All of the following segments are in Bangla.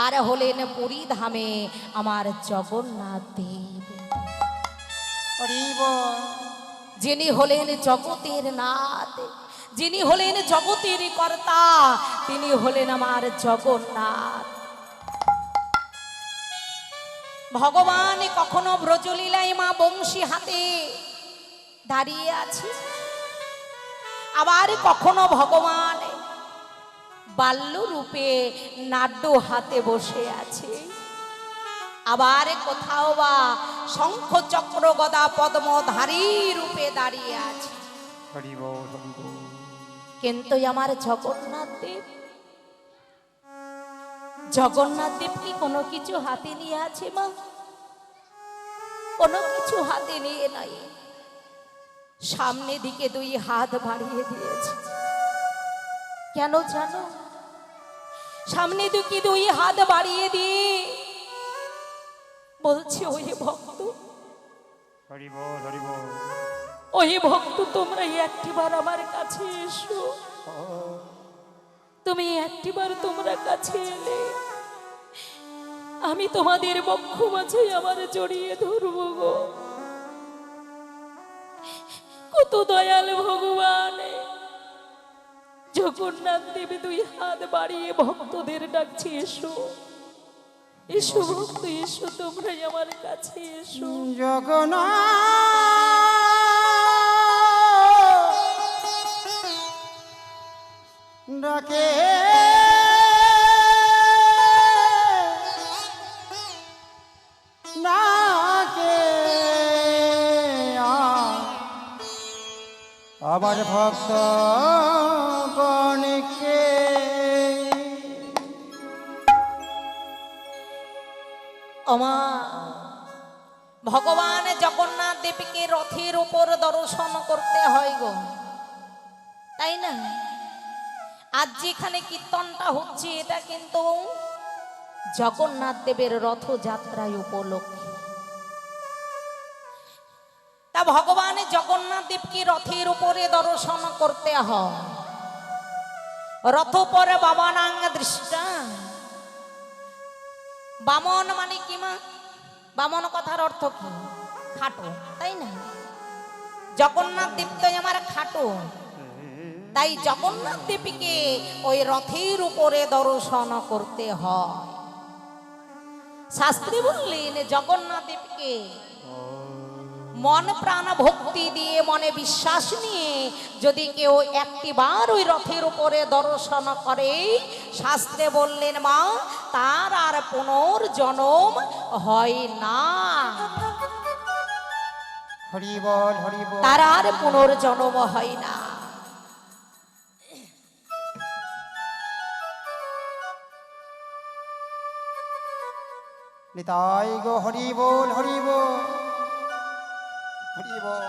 আর হলেন পুরী ধামে আমার জগন্নাথ দেব, যিনি হলেন জগতের নাথ, যিনি হলেন জগতের কর্তা, তিনি হলেন আমার জগন্নাথ। ভগবান কখনো ব্রজলীলায় মা বংশী হাতে দাঁড়িয়ে আছে, আবার কখনো ভগবান বাল্য রূপে নাট্য হাতে বসে আছে, আবার কোথাও বা শঙ্খ চক্র গদা পদ্মধারী রূপে দাঁড়িয়ে আছে। কিন্তু আমার জগন্নাথ দেব, জগন্নাথ দেব কি কোনো কিছু হাতে নিয়ে আছে মা? কোনো কিছু হাতে নিয়ে নাই, সামনে দিকে দুই হাত বাড়িয়ে দিয়েছে। কেন জানো? সামনে দিকে দুই হাত বাড়িয়ে দিয়ে বলছে, ওই ভক্ত, ওই ভক্ত, তোমরা একটিবার আমার কাছে এসো। তুমি একটিবার তোমরা কাছে এলে আমি তোমাদের বক্ষ মাঝে আমার জড়িয়ে ধরবো গো। কত দয়াল ভগবান! জগন্নাথ দেব দুই হাত বাড়িয়ে ভক্তদের ডাকছে, এসো এসো ভক্ত, এসো তোমরাই আমার কাছে এসো। জগন্নাথ ডাকে ডাকে আবার ভক্ত গণকে। ওমা, ভগবান জগন্নাথ দেবকে রথের উপর দর্শন করতে হয় গো, তাই না? আজ যেখানে কীর্তনটা হচ্ছে এটা কিন্তু জগন্নাথ দেবের রথযাত্রায় উপলক্ষে। তা ভগবান জগন্নাথ দেবকে রথের উপরে দর্শন করতে হয়। রথ পরে বামনাং দৃষ্টা। বামন মানে কি মা? বামন কথার অর্থ কি? খাটো, তাই না? জগন্নাথ দেব তো আমার খাটো, তাই জগন্নাথ দেবকে ওই রথের উপরে দর্শন করতে হয়। শাস্ত্রী বললেন জগন্নাথ দেবকে মন প্রাণ ভক্তি দিয়ে, মনে বিশ্বাস নিয়ে যদি কেউ একটিবার ওই রথের উপরে দর্শন করে, শাস্ত্রে বললেন মা, তার আর পুনর্জন্ম হয় না। হরি বল, হরি বল। তার আর পুনর্জন্ম হয় না। নিতাই গো, হরি বল, হরি বল, হরি বল।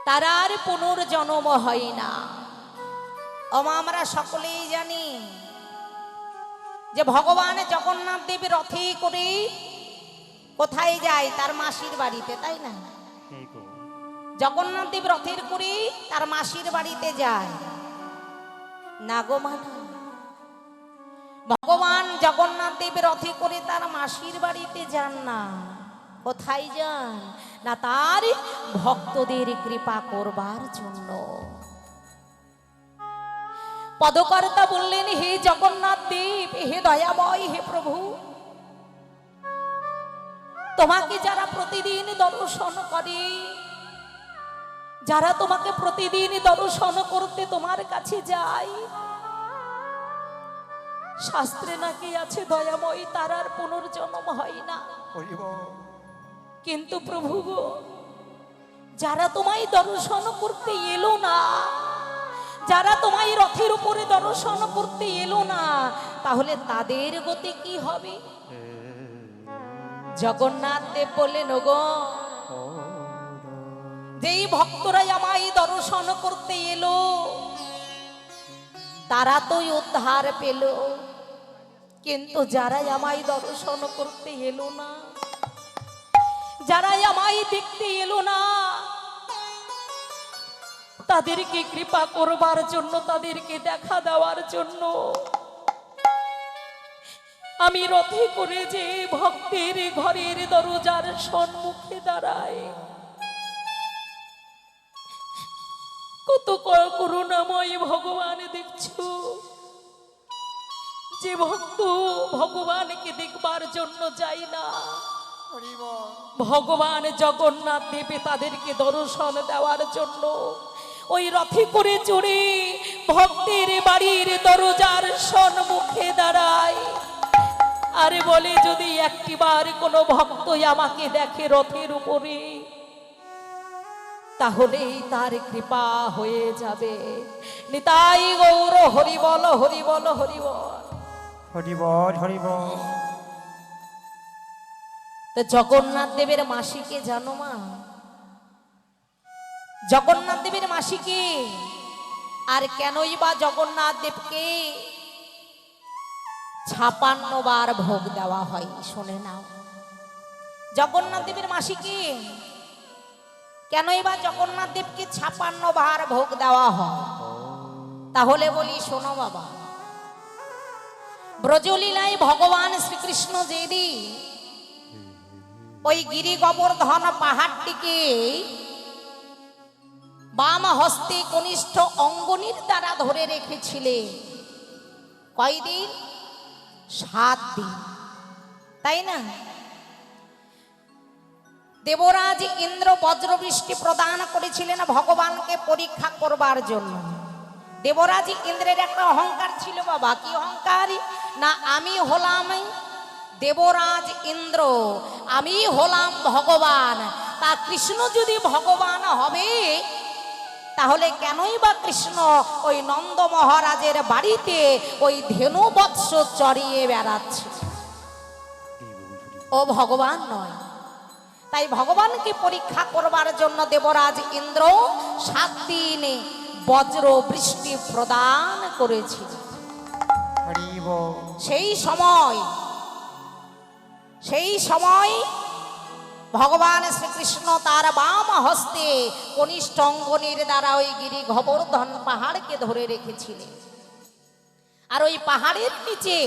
তার আর পুনর্জন্ম হয় না। আমরা সকলেই জানি যে ভগবান জগন্নাথ দেব রথে করে কোথায় যায়? তার মাসির বাড়িতে, তাই না? জগন্নাথ দেব রথের করে তার মাসির বাড়িতে যায় না গো মা। ভগবান জগন্নাথ দেব রথে করে তার মাসির বাড়িতে যান না। কোথায় যান? না তার ভক্তদের কৃপা করবার জন্য। পদকর্তা বললেন, হে জগন্নাথ দেব, হে দয়াময়, হে প্রভু, তোমাকে যারা প্রতিদিন দর্শন করে, যারা তোমাকে প্রতিদিন দর্শন করতে তোমার কাছে যায়, শাস্ত্রে নাকি আছে দয়াময় তার আর পুনর্জন্ম হয় না। কিন্তু প্রভু গো, যারা তোমায় দর্শন করতে এলো না, যারা তোমায় রথের উপরে দর্শন করতে এলো না, তাহলে তাদের গতি কি হবে? জগন্নাথ দেব বললেন, গো, যেই ভক্তরা আমায় দর্শন করতে এলো তারা তো উদ্ধার পেল, কিন্তু যারা আমায় দর্শন করতে এলো না, যারা আমায় দেখতে এলো না, তাদেরকে কৃপা করবার জন্য, তাদেরকে দেখা দেওয়ার জন্য আমি রথে করে যে ভক্তের ঘরের দরজার সম্মুখে দাঁড়াই। কত করুণাময় ভগবান দেখছো, যে ভক্ত ভগবানকে দেখবার জন্য যায় না, হরি বল ভগবান জগন্নাথ দেবে তাদেরকে দর্শন দেওয়ার জন্য ওই রথে করে চড়ে ভক্তের বাড়ির দরজার সম্মুখে দাঁড়ায়। আরে বলে, যদি একটিবার কোনো ভক্তই আমাকে দেখে রথের উপরে, তাহলেই তার কৃপা হয়ে যাবে। নিতাই গৌর হরি বল, হরি বল, হরি বল। হরি বল হরি বল। তো জগন্নাথ দেবের মাসিকে জানো মা? জগন্নাথ দেবের মাসিকে। আর কেনই বা জগন্নাথ দেবকে 56 বার ভোগ দেওয়া হয়? শুনে নাও, জগন্নাথ দেবের মাসিকে কেনই বা জগন্নাথ দেবকে 56 বার ভোগ দেওয়া হয়? তাহলে বলি শোনো বাবা, ব্রজলীলায় ভগবান শ্রীকৃষ্ণ যেদিন ওই গিরি গোবর্ধন পাহাড়টিকে বাম হস্তে কনিষ্ঠ অঙ্গনীর দ্বারা ধরে রেখেছিলেন, কয়দিন? 7 দিন, তাই না? দেবরাজ ইন্দ্র বজ্রবৃষ্টি প্রদান করেছিলেন ভগবানকে পরীক্ষা করবার জন্য। দেবরাজ ইন্দ্রের একটা অহংকার ছিল বাবা। কি অহংকার? না, আমি হলাম দেবরাজ ইন্দ্র, আমি হলাম ভগবান। তা কৃষ্ণ যদি ভগবান হবে, তাহলে কেনই বা কৃষ্ণ ওই নন্দ মহারাজের বাড়িতে ওই ধেনু বৎস চড়িয়ে বেড়াচ্ছে? ও ভগবান নয়। তাই ভগবানকে পরীক্ষা করবার জন্য দেবরাজ ইন্দ্র 7 দিন বজ্র বৃষ্টি প্রদান করেছিল। হরি বল। সেই সময় ভগবান শ্রীকৃষ্ণ তার বাম হস্তে কনিষ্ঠ অঙ্গনের দ্বারা ওই গিরি গোবর্ধন পাহাড়কে ধরে রেখেছিলেন। আর ওই পাহাড়ের নিচে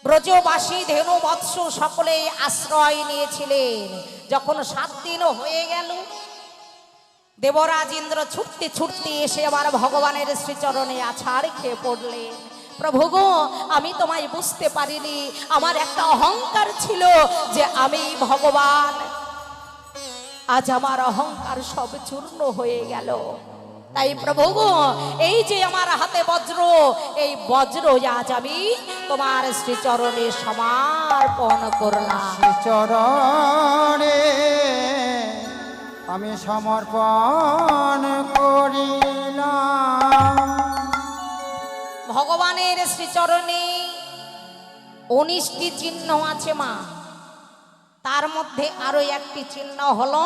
ব্রজবাসী ধেনু বৎস সকলেই আশ্রয় নিয়েছিলেন। যখন 7 দিন হয়ে গেল, দেবরাজ ইন্দ্র ছুটতে ছুটতে এসে আবার ভগবানের শ্রীচরণে আছাড় খেয়ে পড়লেন। প্রভু গো, আমি তোমায় বুঝতে পারিনি, আমার একটা অহংকার ছিল যে আমি ভগবান। আজ আমার অহংকার সব চূর্ণ হয়ে গেল। তাই প্রভু গো, এই যে আমার হাতে বজ্র, এই বজ্র আজ আমি তোমার শ্রীচরণে সমর্পণ করলাম। শ্রীচরণে আমি সমর্পণ করিলাম। ভগবানের শ্রীচরণে 19টি চিহ্ন আছে মা। তার মধ্যে আরো একটি চিহ্ন হলো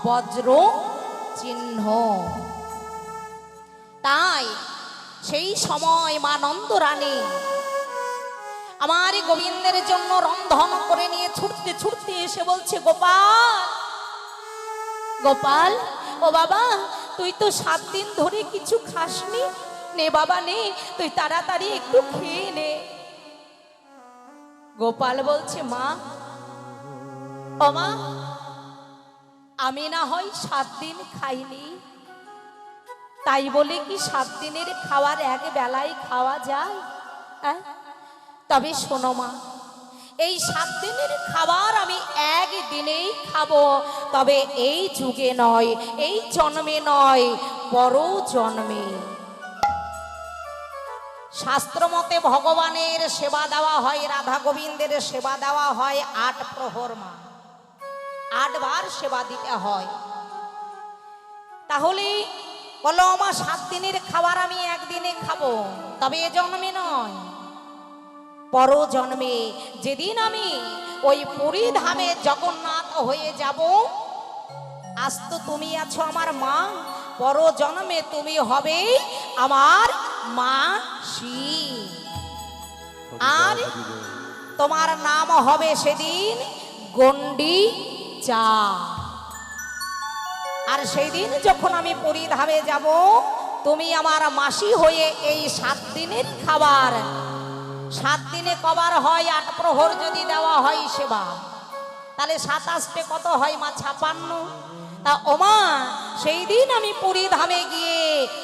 বজ্র চিহ্ন। তাই সেই সময় মা নন্দরানী আমার গোবিন্দের জন্য রন্ধন করে নিয়ে ছুটতে ছুটতে এসে বলছে, গোপাল, গোপাল, ও বাবা, তুই তো 7 দিন ধরে কিছু খাসনি, নে বাবা নে, তুই তাড়াতাড়ি একটু খেয়ে নে। গোপাল বলছে, মা, ও মা, আমি না হয় 7 দিন খাইনি, তাই বলে কি 7 দিনের খাবার এক বেলায় খাওয়া যায়? তবে শোনো মা, এই 7 দিনের খাবার আমি একদিনেই খাবো, তবে এই যুগে নয়, এই জন্মে নয়, পর জন্মে। শাস্ত্র মতে ভগবানের সেবা দেওয়া হয়, রাধা গোবিন্দের সেবা দেওয়া হয় 8 প্রহর মা, 8 বার সেবা দিতে হয়। তাহলে বলো আমার 7 দিনের খাবার আমি একদিনে খাবো, তবে এ জন্মে নয়, পর জন্মে। যেদিন আমি ওই পুরী ধামে জগন্নাথ হয়ে যাব, আজ তো তুমি আছো আমার মা, পর জন্মে তুমি হবে আমার মাসি, আর তোমার নাম হবে সেদিন গন্ডিচা। আর সেই দিন যখন আমি পুরীধামে যাব, তুমি আমার মাসি হয়ে এই 7 দিনের খাবার, 7 দিনে কবার হয় 8 প্রহর যদি দেওয়া হয় সেবা, তাহলে 27 কত হয় মা? 56। তা ওমা, সেই দিন আমি পুরীধামে গিয়ে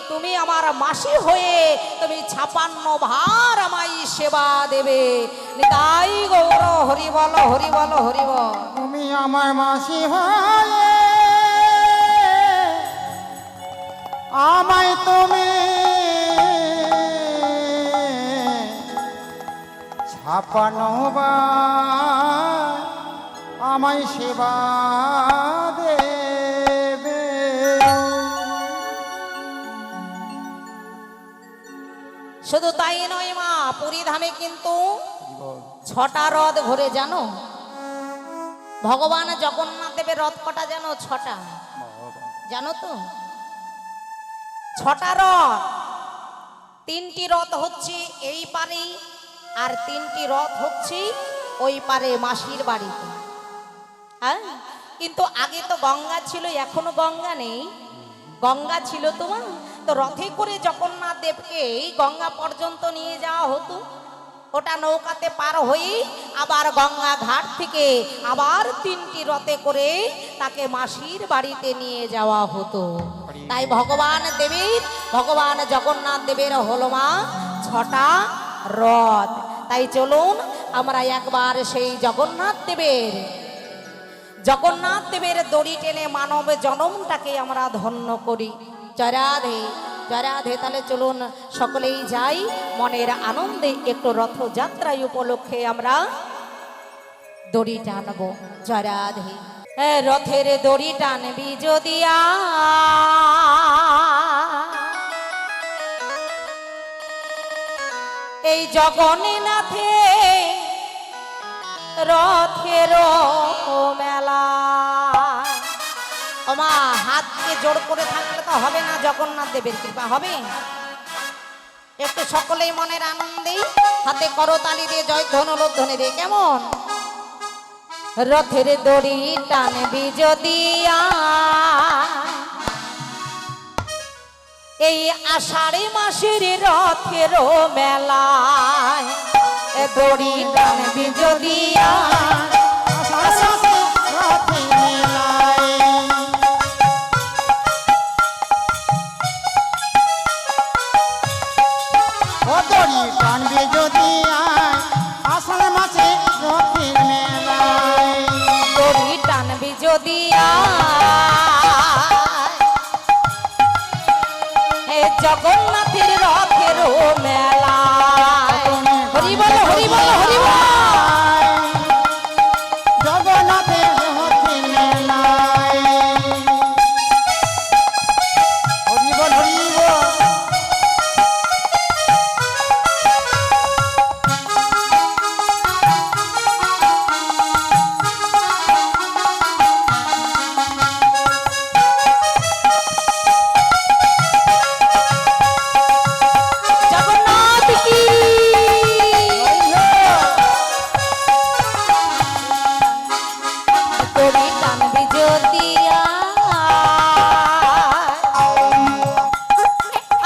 তুমি আমার মাসি হয়ে তুমি 56 ভার আমায় সেবা দেবে। নিতাই গৌর হরি বল, হরি বল, হরি বল। তুমি আমার মাসি হয়ে আমায় তুমি 56 বার আমায় সেবা দেবে। শুধু তাই নয় মা, পুরীধামে কিন্তু 6টা রথ ঘুরে, জানো? ভগবান জগন্নাথ দেবের রথ কটা জানো? 6টা। জানো তো? 6টা রথ। 3টি রথ হচ্ছে এই পারে, আর 3টি রথ হচ্ছে ওই পারে মাসির বাড়িতে। হ্যাঁ, কিন্তু আগে তো গঙ্গা ছিল, এখনো গঙ্গা নেই। গঙ্গা ছিল তোমার, তো রথে করে জগন্নাথ দেবকে গঙ্গা পর্যন্ত নিয়ে যাওয়া হতো। ওটা নৌকাতে পার হয়ে আবার গঙ্গা ঘাট থেকে আবার 3টি রথে করে তাকে মাসির বাড়িতে নিয়ে যাওয়া হতো। তাই ভগবান জগন্নাথ দেবের হলো মা 6টা রথ। তাই চলুন আমরা একবার সেই জগন্নাথ দেবের দড়ি টেনে মানব জনমটাকে আমরা ধন্য করি। জয় রাধে, জয় রাধে। তাহলে চলুন সকলেই যাই, মনের আনন্দে একটু রথযাত্রায় উপলক্ষে আমরা দড়ি টানবো। জয় রাধে। রথের দড়ি টানবি যদিয়া, এই জগন্নাথে রথের মেলা। ওমা, হাতকে জোর করে থাকলে তো হবে না, জগন্নাথ দেবের কৃপা হবে। একটু সকলেই মনের আনন্দে হাতে করতালি দিয়ে জয় ধ্বনি দিয়ে, কেমন? রথের দড়ি টানবি যদিয়া, এই আষাঢ় মাসের রথের মেলায় দড়ি টানবি যদিয়া, দড়ি টানবে যদি আষাঢ় মাসে রথের মেলায়, দড়ি টানবি যদিয়া, জগন্নাথের রথের মেলা। হরি বল, হরি বল, হরি বল। জগন্নাথের রথের মেলায়, হরি বল, হরি বল। জগন্নাথ কি দড়ি টানবি যদিয়া,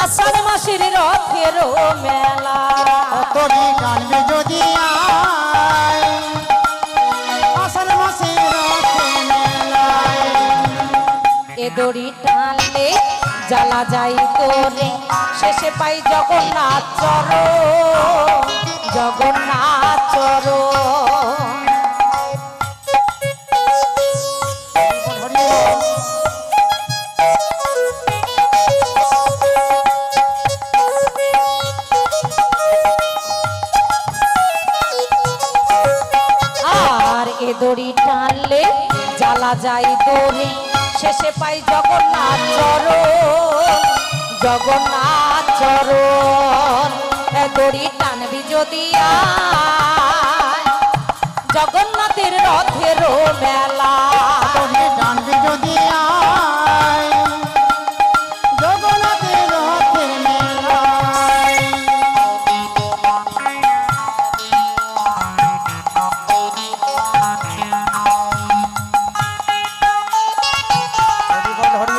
আষাঢ় মাসের রথের মেলা। দড়ি টানবে যদি আষাঢ় মাসে রথের মেলায়, এ দড়ি টানলে জ্বালা যাই তোরে, শেষে পাই জগন্নাথ চরণ, জগন্নাথ চরণ। হরি বল। আর এ দড়ি টানলে জ্বালা যাই তোরে, শেষে পাই জগন্নাথ চরণ, জগন্নাথ চরণ। এ দড়ি টানবি যদিয়া, জগন্নাথের রথের মেলা। দড়ি টানবে যদি জগন্নাথের রথের মেলায়, হরি বল, হরি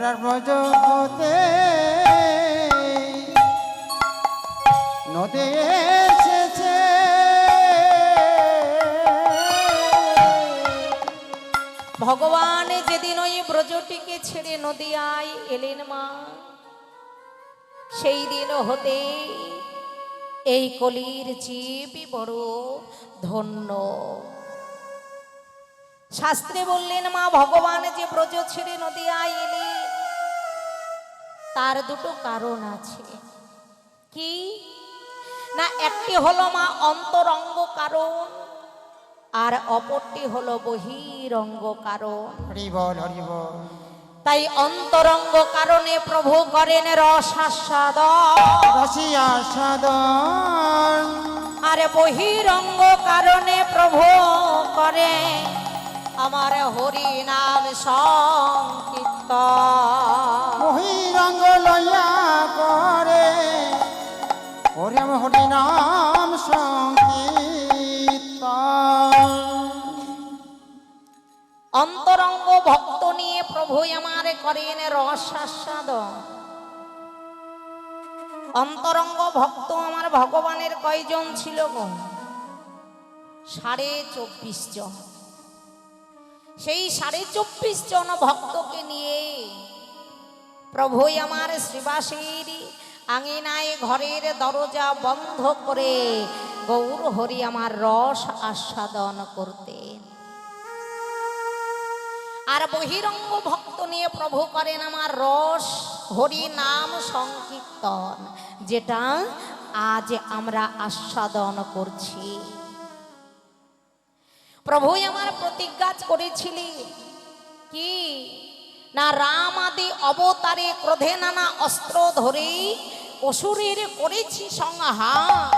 মথুরার ব্রজ হতে নদী এসেছে, ভগবান যেদিন ওই ব্রজটিকে ছেড়ে নদিয়ায় এলেন মা, সেই দিন হতে এই কলির জীবই বড় ধন্য। শাস্ত্রে বললেন মা, ভগবান যে ব্রজ ছেড়ে নদিয়ায় এলেন তার দুটো কারণ আছে। কি না, একটি হলো মা অন্তরঙ্গ কারণ, আর অপরটি হলো বহিরঙ্গ কারণ। হরি বল হরি বল। তাই অন্তরঙ্গ কারণে প্রভু করেন রসাস্বাদন, রসিয়া সাদন, আর বহিরঙ্গ কারণে প্রভু করে আমার হরি নাম সংকীর্তন। বহিরঙ্গ লইয়া করে ওরে আমি হরি নাম সংকীর্তন। অন্তরঙ্গ ভক্ত নিয়ে প্রভু আমার করেন রসাস্বাদন। অন্তরঙ্গ ভক্ত আমার ভগবানের কয়জন ছিল গো? 24.5 জন। সেই 24.5 জন ভক্তকে নিয়ে প্রভু আমার শ্রীবাসীর আঙিনায় ঘরের দরজা বন্ধ করে গৌর হরি আমার রস আস্বাদন করতেন। আর বহিরঙ্গ ভক্ত নিয়ে প্রভু করেন আমার রস হরি নাম সংকীর্তন, যেটা আজ আমরা আস্বাদন করছি। প্রভু আমার প্রতিজ্ঞা করেছিলেন কি না, রাম আদি অবতারে ক্রোধে নানা অস্ত্র ধরে অসুরের করেছি সংহার,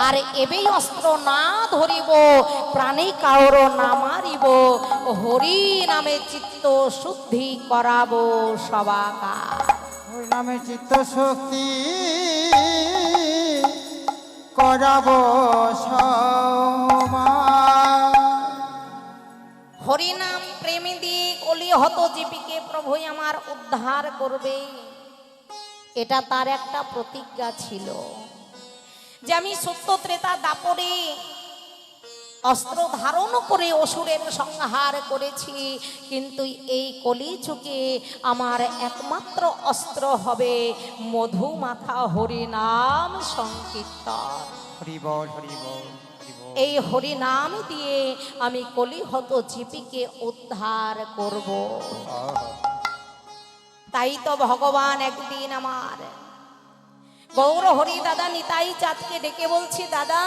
আর এবেই অস্ত্র না ধরিব প্রাণী কাউর না মারিব, হরি নামে চিত্ত শুদ্ধি করাবো সবাকার। ওই নামে চিত্ত শক্তি করাবো সমান। হরিনাম প্রেমী দিয়ে কলি হত জীবিকে প্রভু আমার উদ্ধার করবে, এটা তার একটা প্রতিজ্ঞা ছিল যে আমি সত্য ত্রেতা দাপরে অস্ত্র ধারণ করে অসুরের সংহার করেছি, কিন্তু এই কলিযুগে আমার একমাত্র অস্ত্র হবে মধু মাথা হরিনাম সংকীর্তন। হরি বল হরি বল হরি বল। এই হরিনাম দিয়ে আমি কলিহত জীবিকে উদ্ধার করব। তাই তো ভগবান একদিন আমার গৌর হরি দাদা নিতাই চাঁদকে ডেকে বলছি, দাদা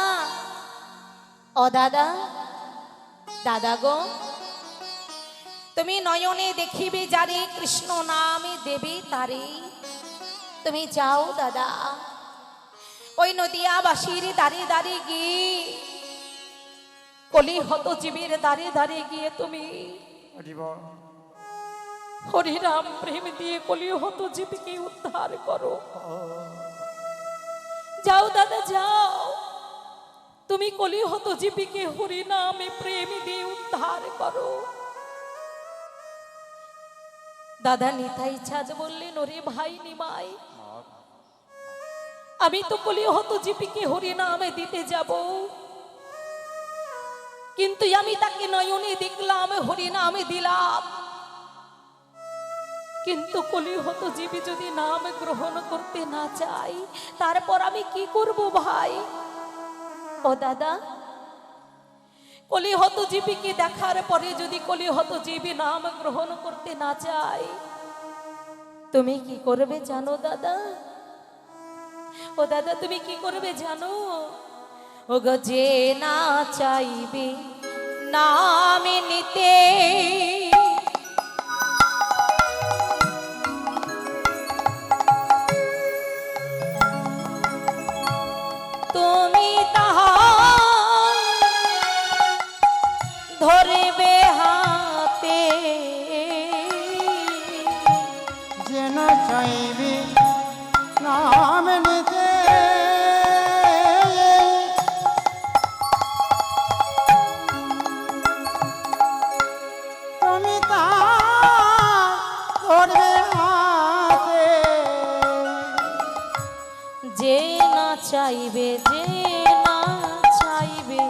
ও দাদা, দাদা গো, তুমি নয়নে দেখিবে যারে কৃষ্ণ নামে দেবে তারে, তুমি যাও দাদা ওই নদিয়াবাসীর দাঁড়িয়ে দাঁড়িয়ে গিয়ে কলিহত জীবের দাঁড়িয়ে দাঁড়িয়ে গিয়ে তুমি হরি বল। হরিনাম প্রেম দিয়ে কলিহত জীবকে উদ্ধার করো। যাও দাদা যাও, তুমি কলিহত জীবকে হরিনামে প্রেম দিয়ে উদ্ধার করো। দাদা নিতাই চাঁদ বললেন, ওরে ভাই নিমাই, আমি তো কলিহত জীবকে হরিনামে দিতে যাব, কিন্তু আমি তাকে নয়নে দেখলাম হরিনামে দিলাম, কিন্তু কলিহত জীবী যদি নাম গ্রহণ করতে না চাই তারপর আমি কি করব ভাই? ও দাদা, কলিহত জীবীকে দেখার পরে যদি কলিহত জীবী নাম গ্রহণ করতে না চাই, তুমি কি করবে জানো দাদা? ও দাদা, তুমি কি করবে জানো? ও গো, যে না চাইবে নাম নিতে, তুমি তাহা ধরবে হাতে, যেন চাইবি নাম নিতে, চাইবে যে না চাইবে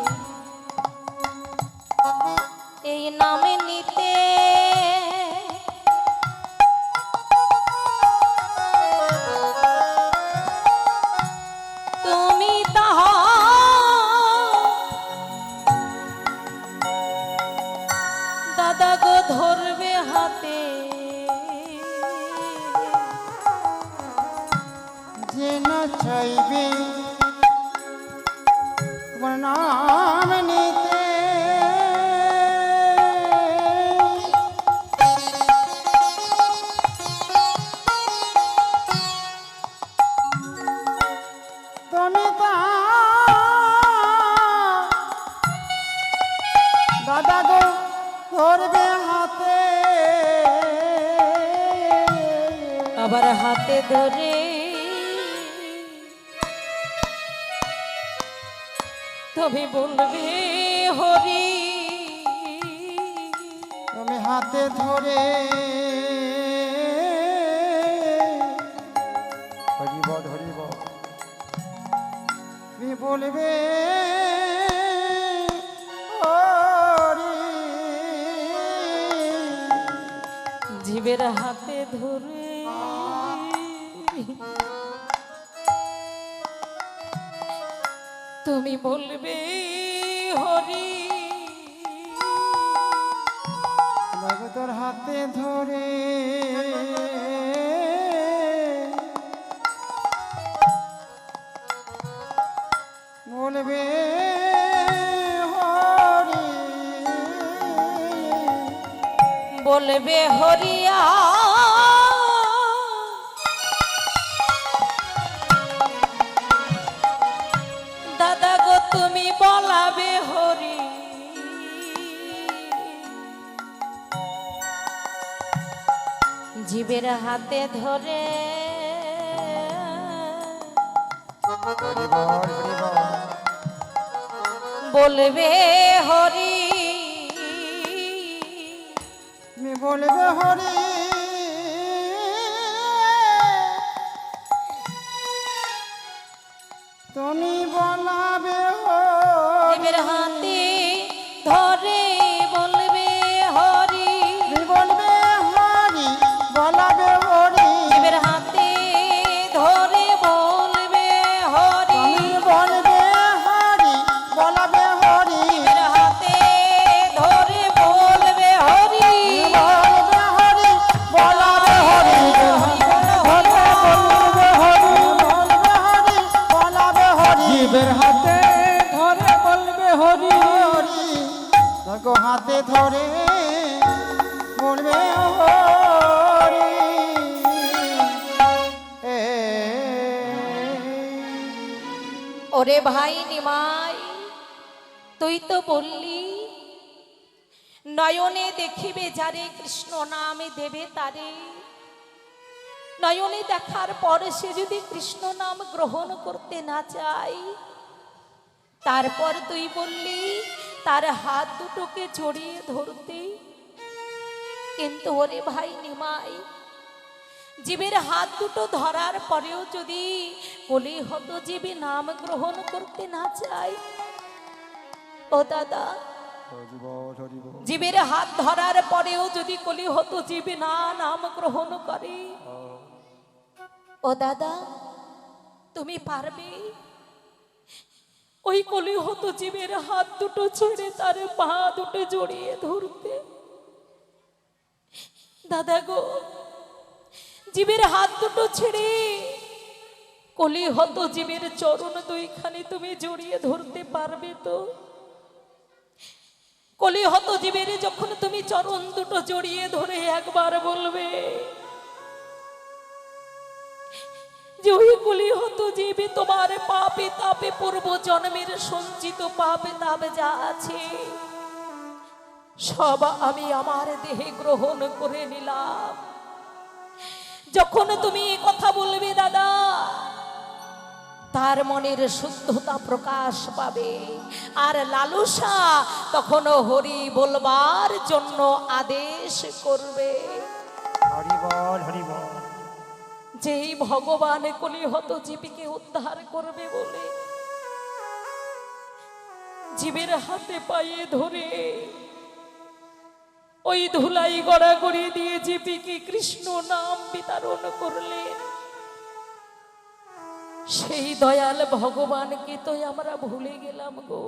এই নামে নিতে তুমি তাহা দাদা গো ধরবে হাতে যে না চাইবে তোমার নাম নিতে তুমি তা দাদা গো ধরবে হাতে আবার হাতে ধরে তুমি বলবে হরি তুমি হাতে ধরে হরিব ধরিব তুমি বলবে হরি জীবের হাতে ধরে তুমি বলবে হরি তোর হাতে ধরে বলবে হরি বলবে হরিয়া দাদা গো তুমি বলাবে হরি জীবের হাতে ধরে হরিব হরিব বলবে হরি তুমি বলবে হরি তুমি বলাবে জীবের হাতে ধরে বলবে হরি তুমি বলবে হরি বলাবে হরি জীবের হাতে ধরে বলবে হরি তুমি বলবে হরি বলাবে হরি জীবের হাতে ধরে বলবে হরি বলবে হরি বলাবে হরি বলবে হরি বলবে হরি বলাবে হরি জীবের হাতে ধরে বলবে হরি হরি দেখো হাতে ধরে বলবে হরি ওরে ভাই নিমাই তুই তো বললি নয়নে দেখিবে যারে কৃষ্ণ নামে দেবে তারে নয়নে দেখার পর সে যদি কৃষ্ণ নাম গ্রহণ করতে না চায় তারপর তুই বললি তার হাত দুটোকে জড়িয়ে ধরতে কিন্তু ওরে ভাই নিমাই জীবের হাত দুটো ধরার পরেও যদি কলি হতো জীবে নাম গ্রহণ করতে না চায় ও দাদা জীবের হাত ধরার পরেও যদি কলি হতো জীবে না নাম গ্রহণ করে ও দাদা তুমি পারবে ওই কলি হতো জীবের হাত দুটো ছেড়ে তার পা দুটো জড়িয়ে ধরতে দাদা গো জীবের হাত দুটো ছেড়ে কলি হতো জীবের চরণ দুইখানি তুমি জড়িয়ে ধরতে পারবে তো কলি হতো জীবের যখন তুমি চরণ দুটো জড়িয়ে ধরে একবার বলবে যে ওই কলি হতো জীবে তোমার পাপে তাপে পূর্ব জন্মের সঞ্চিত পাপে তাপ যা আছে সব আমি আমার দেহে গ্রহণ করে নিলাম যখন তুমি এই কথা বলবে দাদা তার মনের শুদ্ধতা প্রকাশ পাবে আর লালসা তখন হরি বলবার জন্য আদেশ করবে হরি বল হরি বল যেই ভগবান কলিহত জীবকে উদ্ধার করবে বলে জীবের হাতে পায়ে ধরে ওই ধুলাই গড়াগড়ি দিয়ে জীবকে কৃষ্ণ নাম বিতরণ করলেন, সেই দয়াল ভগবানকে তো আমরা ভুলে গেলাম গো।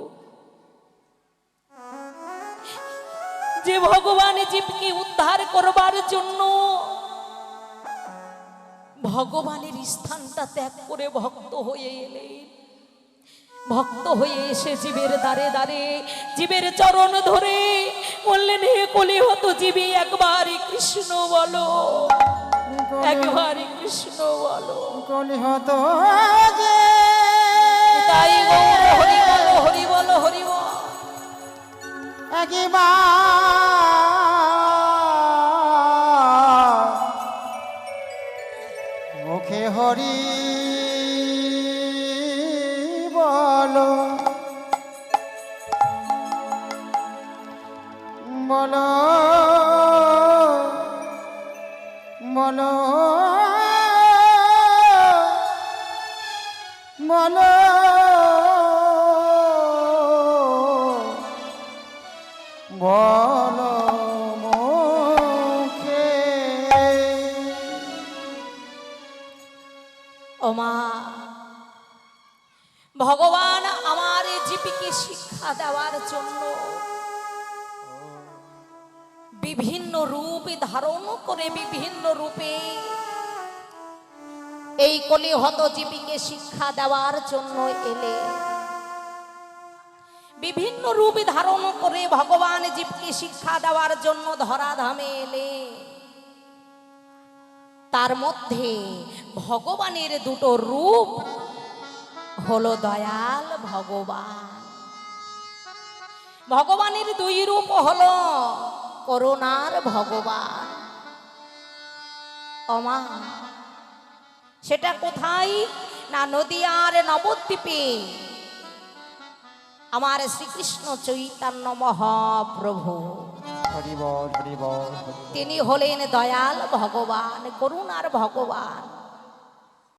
যে ভগবান জীবকে উদ্ধার করবার জন্য ভগবানের স্থানটা ত্যাগ করে ভক্ত হয়ে এলেন, ভক্ত হয়ে এসে জীবের দ্বারে দ্বারে জীবের চরণ ধরে বললেন, হে কলিহত জীবী, একবারই কৃষ্ণ বলো, একবারই কৃষ্ণ বলো। কলিহত যে তাই গৌর হরি বলো, হরি বলো, হরি বল। একবার মুখে হরি বলো, বলো, বলো, বলো, বলো মুখে। ও মা, ভগবান আমার জীবকে শিক্ষা দেওয়ার জন্য বিভিন্ন রূপ ধারণ করে বিভিন্ন রূপে এই কলিহত জীবকে শিক্ষা দেওয়ার জন্য এলে, বিভিন্ন রূপ ধারণ করে ভগবান জীবকে শিক্ষা দেওয়ার জন্য ধরাধামে এলে। তার মধ্যে ভগবানের দুটো রূপ হলো দয়াল ভগবান, ভগবানের দুই রূপ হলো করুণার ভগবান। ওমা, সেটা কোথায়? না নদিয়ার নবদ্বীপে আমার শ্রীকৃষ্ণ চৈতন্য মহাপ্রভু, হরি বল, হরি বল, তিনি হলেন দয়াল ভগবান, করুণার ভগবান।